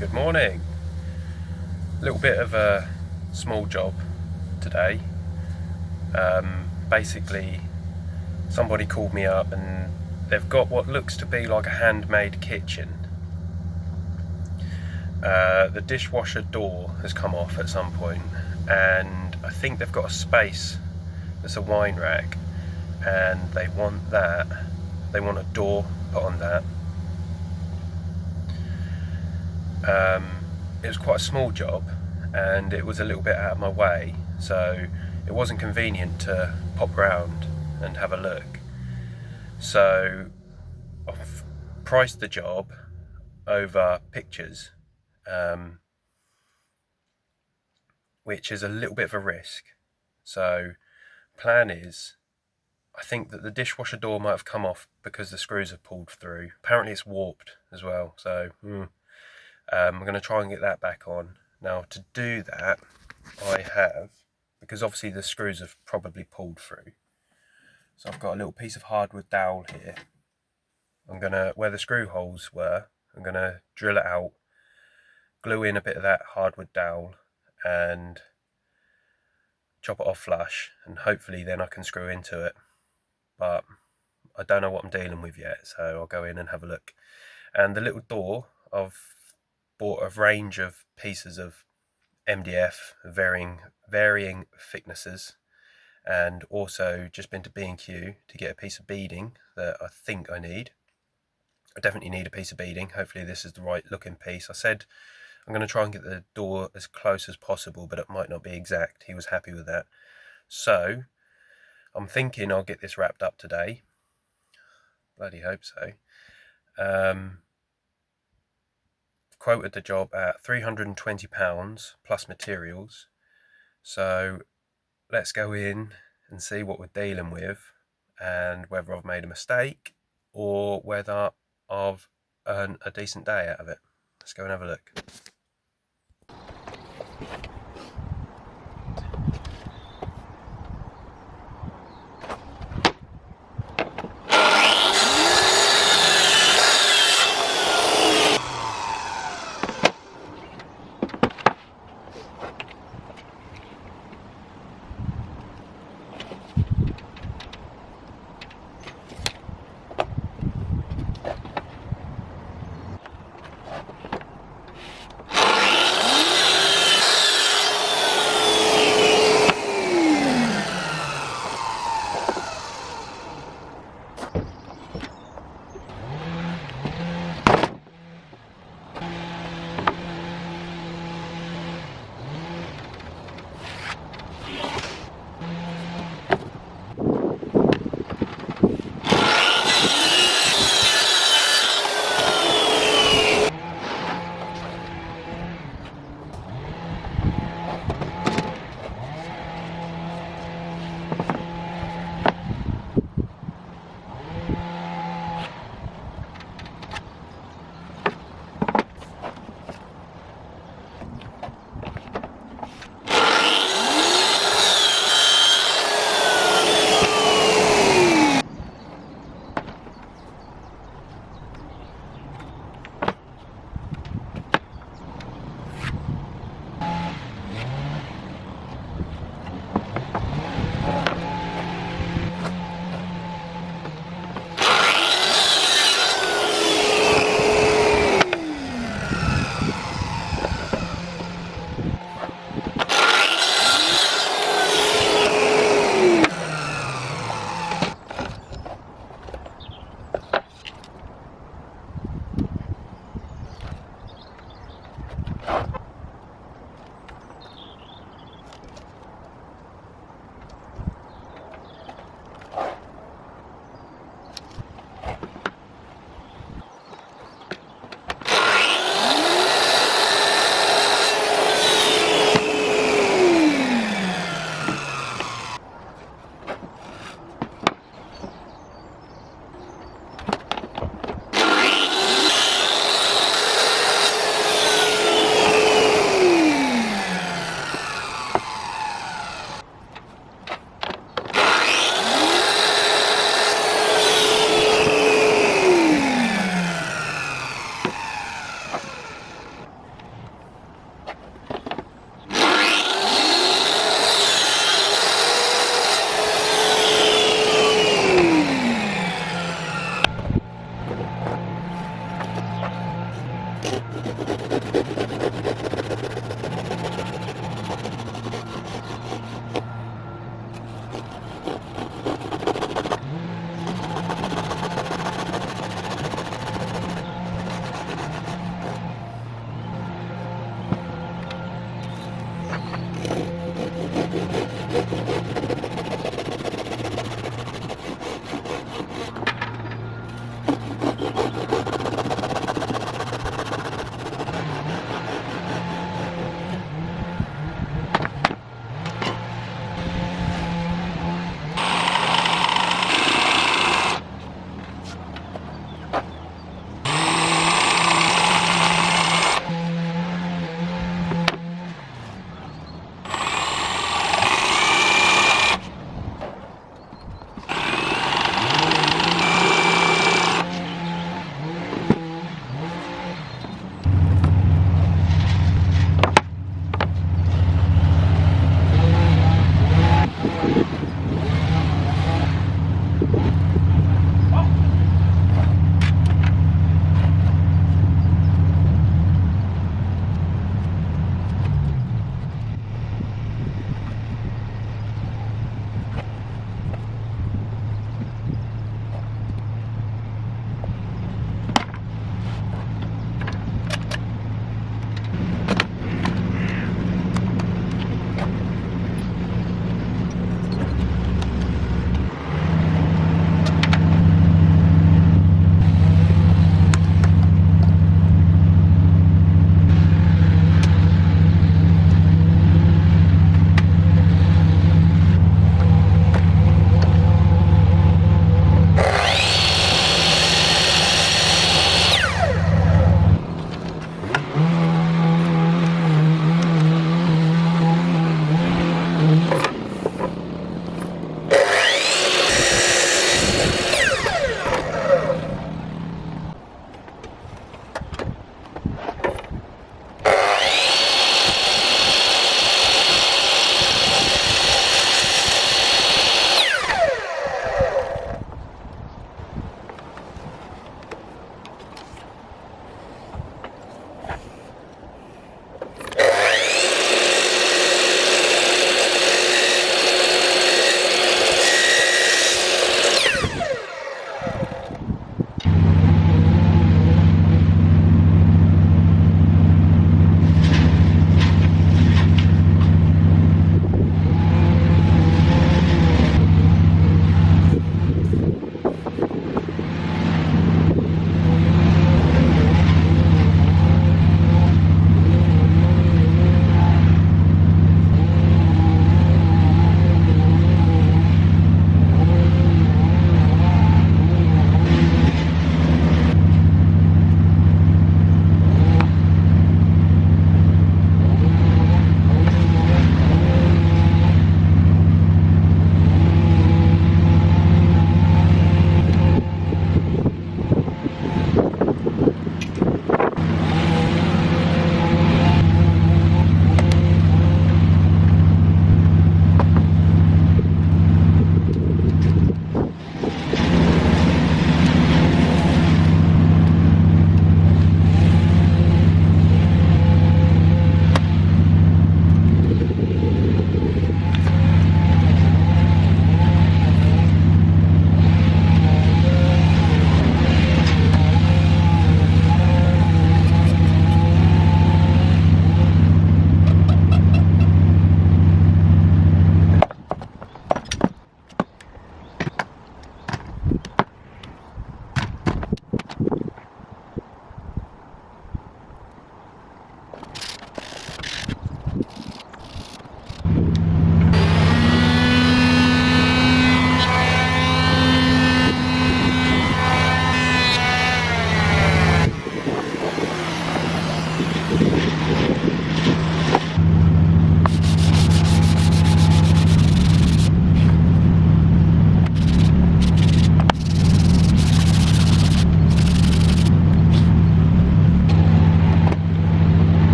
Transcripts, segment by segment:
Good morning. A little bit of a small job today. Basically, somebody called me up and they've got what looks to be like a handmade kitchen. The dishwasher door has come off at some point, and I think they've got a space that's a wine rack, and they want a door put on that. It was quite a small job and it was a little bit out of my way, so it wasn't convenient to pop round and have a look. So I've priced the job over pictures, which is a little bit of a risk. So plan is, I think that the dishwasher door might have come off because the screws have pulled through. Apparently it's warped as well, so I'm going to try and get that back on. Now, to do that, I have, because obviously the screws have probably pulled through, so I've got a little piece of hardwood dowel here. I'm going to, where the screw holes were, I'm going to drill it out, glue in a bit of that hardwood dowel, and chop it off flush, and hopefully then I can screw into it. But I don't know what I'm dealing with yet, so I'll go in and have a look. And the little door, I've bought a range of pieces of MDF, varying thicknesses, and also just been to B&Q to get a piece of beading that I think I need. I definitely need a piece of beading. Hopefully this is the right looking piece. I said I'm going to try and get the door as close as possible, but it might not be exact. He was happy with that. So I'm thinking I'll get this wrapped up today. Bloody hope so. Quoted the job at £320 plus materials, so let's go in and see what we're dealing with and whether I've made a mistake or whether I've earned a decent day out of it. Let's go and have a look.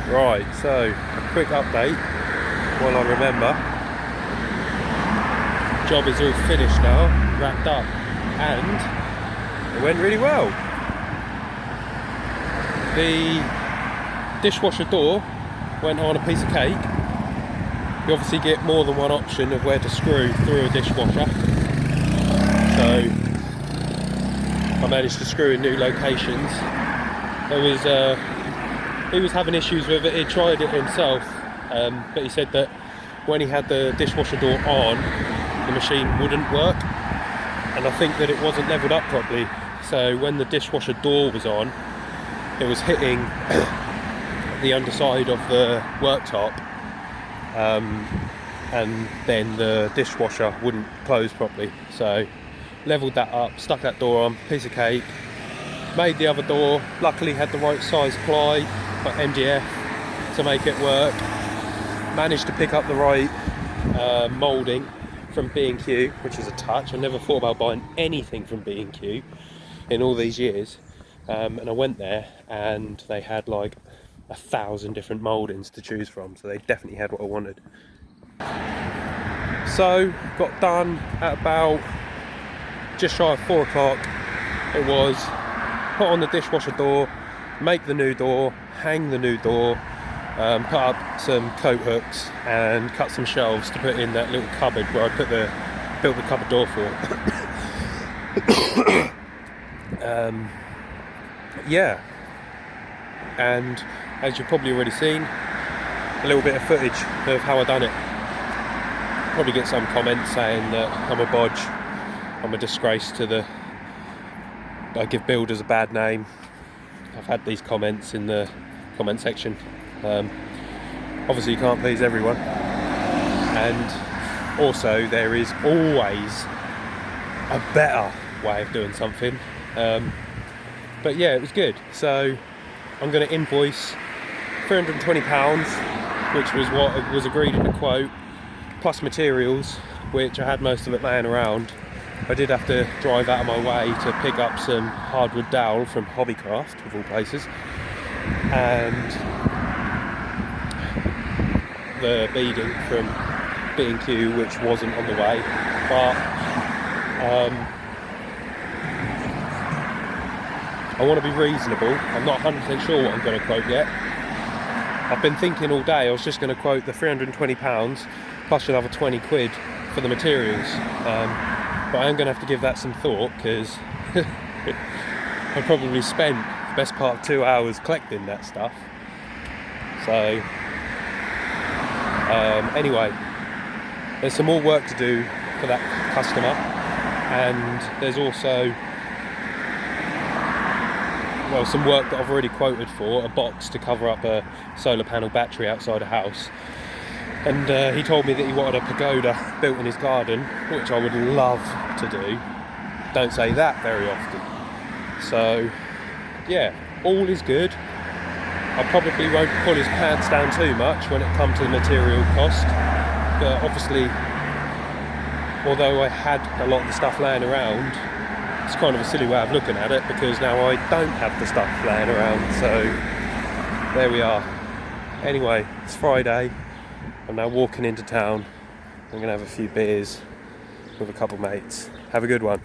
Right, so a quick update while I remember. Job is all finished now, wrapped up, and it went really well. The dishwasher door went on a piece of cake. You obviously get more than one option of where to screw through a dishwasher. So I managed to screw in new locations. He was having issues with it. He tried it himself, but he said that when he had the dishwasher door on, the machine wouldn't work, and I think that it wasn't leveled up properly. So when the dishwasher door was on, it was hitting the underside of the worktop, and then the dishwasher wouldn't close properly. So leveled that up, stuck that door on, piece of cake, made the other door, luckily had the right size ply, like MDF, to make it work. Managed to pick up the right moulding from B&Q, which is a touch. I never thought about buying anything from B&Q in all these years, and I went there and they had like 1,000 different mouldings to choose from, so they definitely had what I wanted. So got done at about just shy of 4 o'clock. It was put on the dishwasher door, make the new door, hang the new door, put up some coat hooks and cut some shelves to put in that little cupboard where I built the cupboard door for. Yeah, and as you've probably already seen, a little bit of footage of how I done it. Probably get some comments saying that I'm a bodge, I'm a disgrace to the, I give builders a bad name. I've had these comments in the comment section. Obviously you can't please everyone, and also there is always a better way of doing something, but yeah, it was good. So I'm going to invoice £320, which was what was agreed in the quote, plus materials, which I had most of it laying around. I did have to drive out of my way to pick up some hardwood dowel from Hobbycraft, of all places, and the beading from B&Q, which wasn't on the way, but I want to be reasonable. I'm not 100% sure what I'm going to quote yet. I've been thinking all day I was just going to quote the £320 plus another 20 quid for the materials, but I am going to have to give that some thought, because I probably spent the best part of 2 hours collecting that stuff. So anyway, there's some more work to do for that customer, and there's also, well, some work that I've already quoted for, a box to cover up a solar panel battery outside a house. And he told me that he wanted a pagoda built in his garden, which I would love to do. Don't say that very often. So yeah, all is good. I probably won't pull his pants down too much when it comes to the material cost, but obviously, although I had a lot of the stuff laying around, it's kind of a silly way of looking at it, because now I don't have the stuff laying around. So there we are. Anyway, it's Friday. I'm now walking into town. I'm going to have a few beers with a couple mates. Have a good one.